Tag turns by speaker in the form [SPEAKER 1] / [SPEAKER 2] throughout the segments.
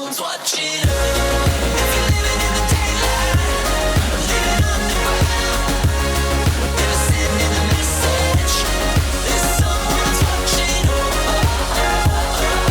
[SPEAKER 1] someone's watching. If you're living in the daylight, living underground, never sending a message. If someone's watching, I don't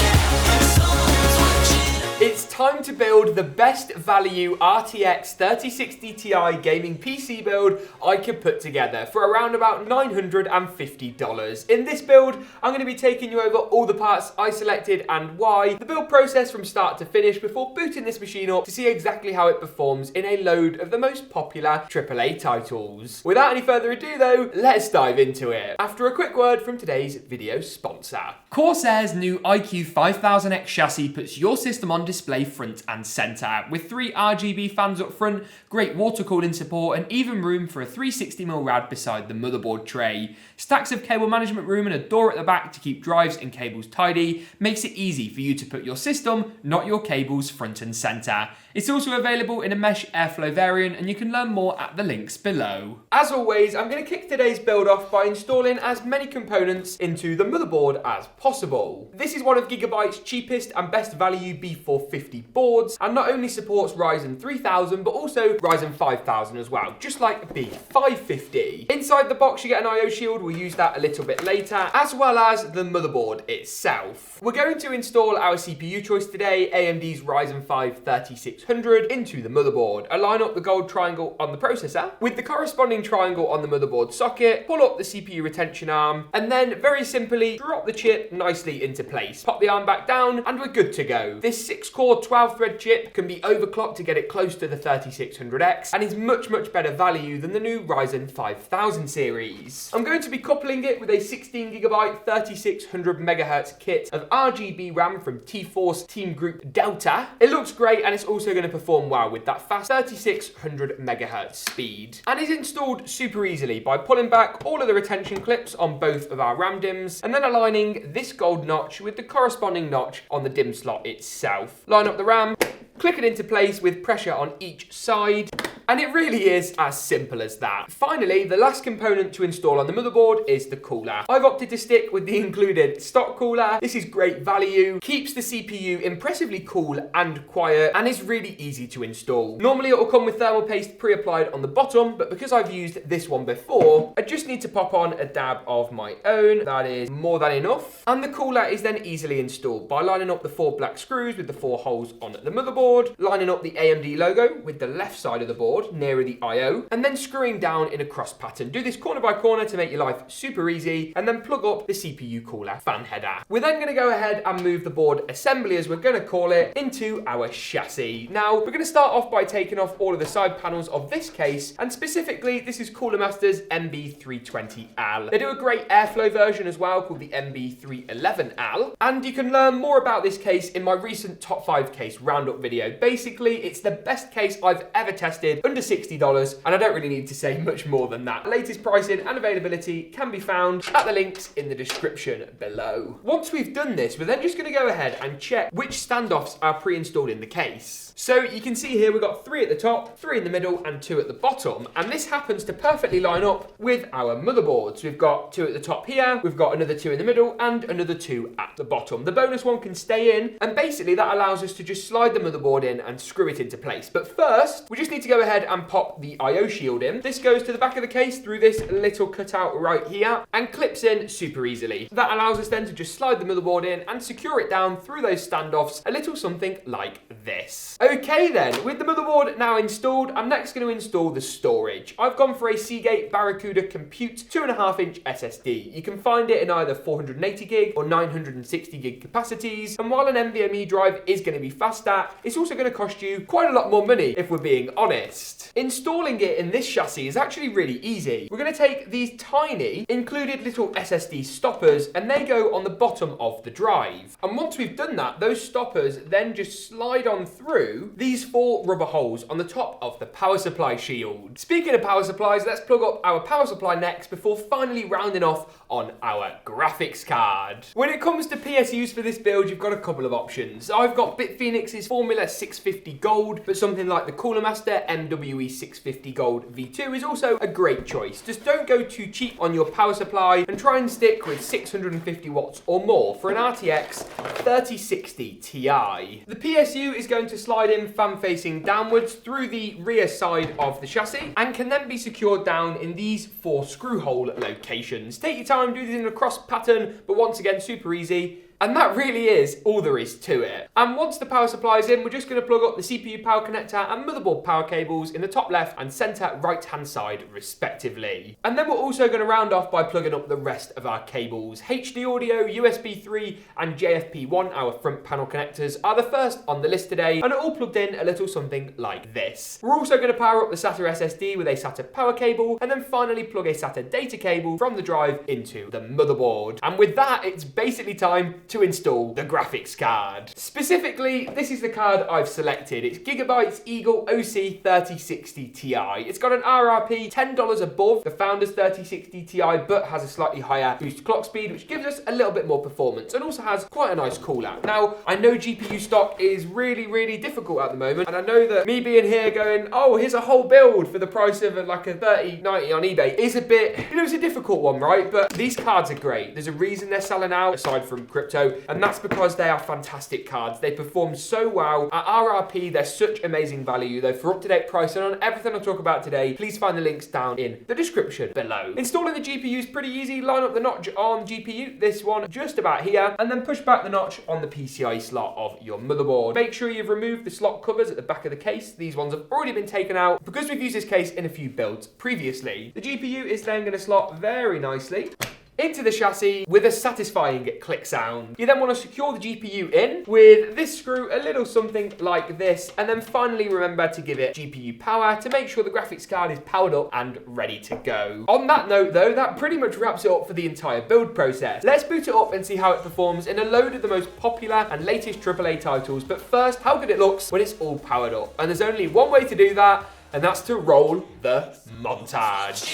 [SPEAKER 1] care if someone's watching.
[SPEAKER 2] It's time to build the best value RTX 3060 Ti gaming PC build I could put together for around about $950. In this build, I'm going to be taking you over all the parts I selected and why, the build process from start to finish before booting this machine up to see exactly how it performs in a load of the most popular AAA titles. Without any further ado though, let's dive into it. After a quick word from today's video sponsor. Corsair's new IQ 5000X chassis puts your system on display front and center, with 3 RGB fans up front, great water cooling support, and even room for a 360mm rad beside the motherboard tray. Stacks of cable management room and a door at the back to keep drives and cables tidy makes it easy for you to put your system, not your cables, front and center. It's also available in a mesh airflow variant, and you can learn more at the links below. As always, I'm going to kick today's build off by installing as many components into the motherboard as possible. This is one of Gigabyte's cheapest and best value B450 boards, and not only supports Ryzen 3000 but also Ryzen 5000 as well, just like B550. Inside the box you get an I/O shield, we'll use that a little bit later, as well as the motherboard itself. We're going to install our CPU choice today, AMD's Ryzen 5 3600, into the motherboard. Align up the gold triangle on the processor with the corresponding triangle on the motherboard socket, pull up the CPU retention arm, and then very simply drop the chip nicely into place. Pop the arm back down and we're good to go. This 6-core 12-thread chip can be overclocked to get it close to the 3600X and is much better value than the new Ryzen 5000 series. I'm going to be coupling it with a 16GB 3600MHz kit of RGB RAM from T-Force Teamgroup Delta. It looks great and it's also going to perform well with that fast 3600MHz speed, and is installed super easily by pulling back all of the retention clips on both of our RAM DIMMs and then aligning this gold notch with the corresponding notch on the DIMM slot itself. Line up the RAM, click it into place with pressure on each side, and it really is as simple as that. Finally, the last component to install on the motherboard is the cooler. I've opted to stick with the included stock cooler. This is great value, keeps the CPU impressively cool and quiet, and is really easy to install. Normally it will come with thermal paste pre-applied on the bottom, but because I've used this one before, I just need to pop on a dab of my own. That is more than enough. And the cooler is then easily installed by lining up the 4 black screws with the 4 holes on the motherboard, lining up the AMD logo with the left side of the board nearer the I/O, and then screwing down in a cross pattern. Do this corner by corner to make your life super easy, and then plug up the CPU cooler fan header. We're then going to go ahead and move the board assembly, as we're going to call it, into our chassis. Now, we're going to start off by taking off all of the side panels of this case, and specifically, this is Cooler Master's MB320L. They do a great airflow version as well called the MB311L, and you can learn more about this case in my recent top 5 case roundup video. Basically, it's the best case I've ever tested, under $60, and I don't really need to say much more than that. The latest pricing and availability can be found at the links in the description below. Once we've done this, we're then just going to go ahead and check which standoffs are pre-installed in the case. So you can see here we've got 3 at the top, 3 in the middle, and 2 at the bottom, and this happens to perfectly line up with our motherboard. So we've got 2 at the top here, we've got another 2 in the middle, and another 2 at the bottom. The bonus one can stay in, and basically that allows us to just slide the motherboard in and screw it into place. But first, we just need to go ahead and pop the I/O shield in. This goes to the back of the case through this little cutout right here and clips in super easily. That allows us then to just slide the motherboard in and secure it down through those standoffs, a little something like this. Okay then, with the motherboard now installed, I'm next going to install the storage. I've gone for a Seagate Barracuda Compute 2.5-inch SSD. You can find it in either 480GB or 960GB capacities, and while an NVMe drive is going to be faster, it's also going to cost you quite a lot more money if we're being honest. Installing it in this chassis is actually really easy. We're going to take these tiny included little SSD stoppers, and they go on the bottom of the drive. And once we've done that, those stoppers then just slide on through these 4 rubber holes on the top of the power supply shield. Speaking of power supplies, let's plug up our power supply next before finally rounding off on our graphics card. When it comes to PSUs for this build, you've got a couple of options. I've got Bitfenix's Formula 650 Gold, but something like the Cooler Master MB NWE 650 Gold V2 is also a great choice. Just don't go too cheap on your power supply and try and stick with 650 watts or more for an RTX 3060 Ti. The PSU is going to slide in fan facing downwards through the rear side of the chassis and can then be secured down in these 4 screw hole locations. Take your time, do this in a cross pattern, but once again, super easy. And that really is all there is to it. And once the power supply is in, we're just going to plug up the CPU power connector and motherboard power cables in the top left and centre right hand side respectively. And then we're also going to round off by plugging up the rest of our cables. HD audio, USB 3 and JFP1, our front panel connectors, are the first on the list today and are all plugged in a little something like this. We're also going to power up the SATA SSD with a SATA power cable and then finally plug a SATA data cable from the drive into the motherboard. And with that, it's basically time to install the graphics card. Specifically, this is the card I've selected. It's Gigabyte's Eagle OC 3060 Ti. It's got an RRP $10 above the Founders 3060 Ti, but has a slightly higher boost clock speed, which gives us a little bit more performance and also has quite a nice cooler. Now, I know GPU stock is really difficult at the moment, and I know that me being here going, oh, here's a whole build for the price of like a 3090 on eBay is a bit, it's a difficult one, right? But these cards are great. There's a reason they're selling out, aside from crypto, and that's because they are fantastic cards. They perform so well. At RRP, they're such amazing value, though. For up-to-date pricing on everything I talk about today, please find the links down in the description below. Installing the GPU is pretty easy. Line up the notch on GPU, this one just about here, and then push back the notch on the PCIe slot of your motherboard. Make sure you've removed the slot covers at the back of the case. These ones have already been taken out because we've used this case in a few builds previously. The GPU is then going to slot very nicely into the chassis with a satisfying click sound. You then want to secure the GPU in with this screw, a little something like this, and then finally remember to give it GPU power to make sure the graphics card is powered up and ready to go. On that note though, that pretty much wraps it up for the entire build process. Let's boot it up and see how it performs in a load of the most popular and latest AAA titles, but first, how good it looks when it's all powered up. And there's only one way to do that, and that's to roll the montage.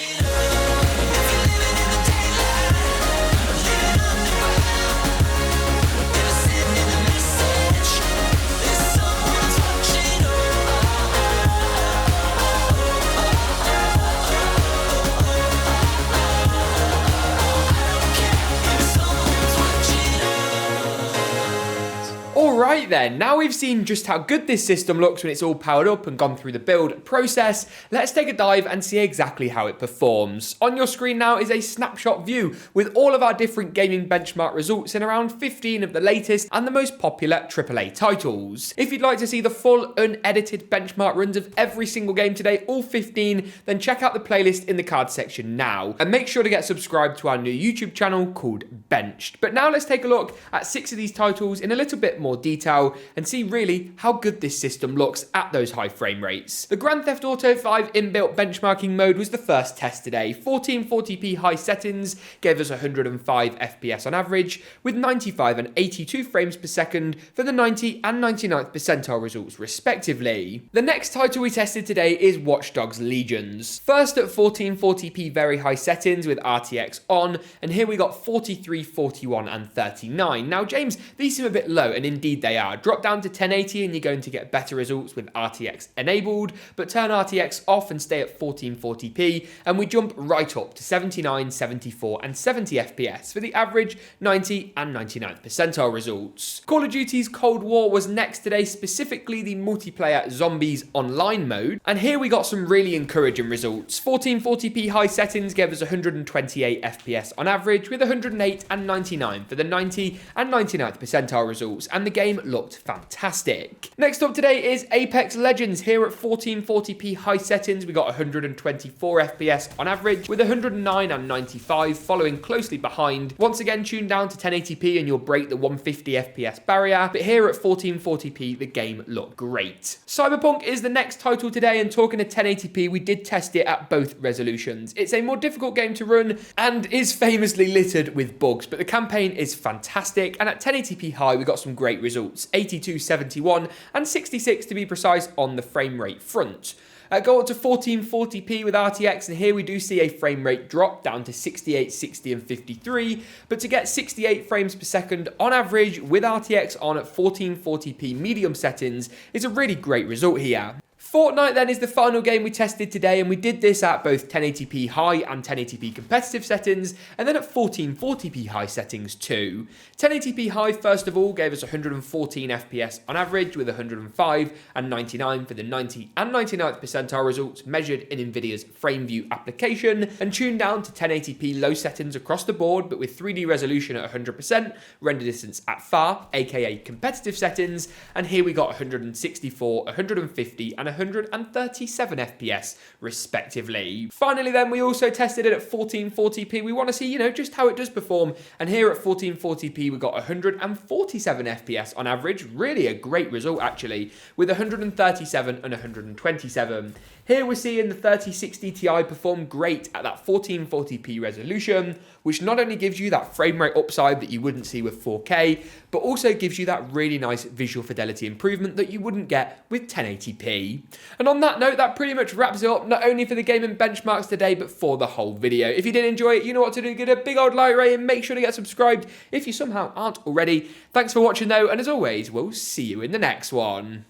[SPEAKER 2] Alright then, now we've seen just how good this system looks when it's all powered up and gone through the build process, let's take a dive and see exactly how it performs. On your screen now is a snapshot view with all of our different gaming benchmark results in around 15 of the latest and the most popular AAA titles. If you'd like to see the full unedited benchmark runs of every single game today, all 15, then check out the playlist in the card section now. And make sure to get subscribed to our new YouTube channel called Benched. But now let's take a look at 6 of these titles in a little bit more detail and see really how good this system looks at those high frame rates. The Grand Theft Auto 5 inbuilt benchmarking mode was the first test today. 1440p high settings gave us 105 FPS on average, with 95 and 82 frames per second for the 90 and 99th percentile results respectively. The next title we tested today is Watch Dogs Legions. First at 1440p very high settings with RTX on, and here we got 43, 41 and 39. Now James, these seem a bit low, and indeed they are. Drop down to 1080 and you're going to get better results with RTX enabled, but turn RTX off and stay at 1440p and we jump right up to 79, 74 and 70 FPS for the average 90 and 99th percentile results. Call of Duty's Cold War was next today, specifically the multiplayer Zombies online mode, and here we got some really encouraging results. 1440p high settings gave us 128 FPS on average, with 108 and 99 for the 90 and 99th percentile results, and the game looked fantastic. Next up today is Apex Legends. Here at 1440p high settings we got 124 FPS on average, with 109 and 95 following closely behind. Once again tuned down to 1080p and you'll break the 150 FPS barrier, but here at 1440p the game looked great. Cyberpunk is the next title today, and talking to 1080p we did test it at both resolutions. It's a more difficult game to run and is famously littered with bugs, but the campaign is fantastic, and at 1080p high we got some great results, 82, 71 and 66 to be precise on the frame rate front. Go up to 1440p with RTX, and here we do see a frame rate drop down to 68, 60 and 53, but to get 68 frames per second on average with RTX on at 1440p medium settings is a really great result here. Fortnite then is the final game we tested today, and we did this at both 1080p high and 1080p competitive settings, and then at 1440p high settings too. 1080p high first of all gave us 114 FPS on average, with 105 and 99 for the 90 and 99th percentile results measured in Nvidia's FrameView application, and tuned down to 1080p low settings across the board, but with 3D resolution at 100%, render distance at far, aka competitive settings, and here we got 164, 150 and 137 FPS respectively. Finally then, we also tested it at 1440p. We want to see, just how it does perform, and here at 1440p we got 147 FPS on average, really a great result actually, with 137 and 127. Here we're seeing the 3060 Ti perform great at that 1440p resolution, which not only gives you that frame rate upside that you wouldn't see with 4K, but also gives you that really nice visual fidelity improvement that you wouldn't get with 1080p. And on that note, that pretty much wraps it up, not only for the gaming benchmarks today, but for the whole video. If you did enjoy it, you know what to do. Give it a big old like rate and make sure to get subscribed if you somehow aren't already. Thanks for watching though, and as always, we'll see you in the next one.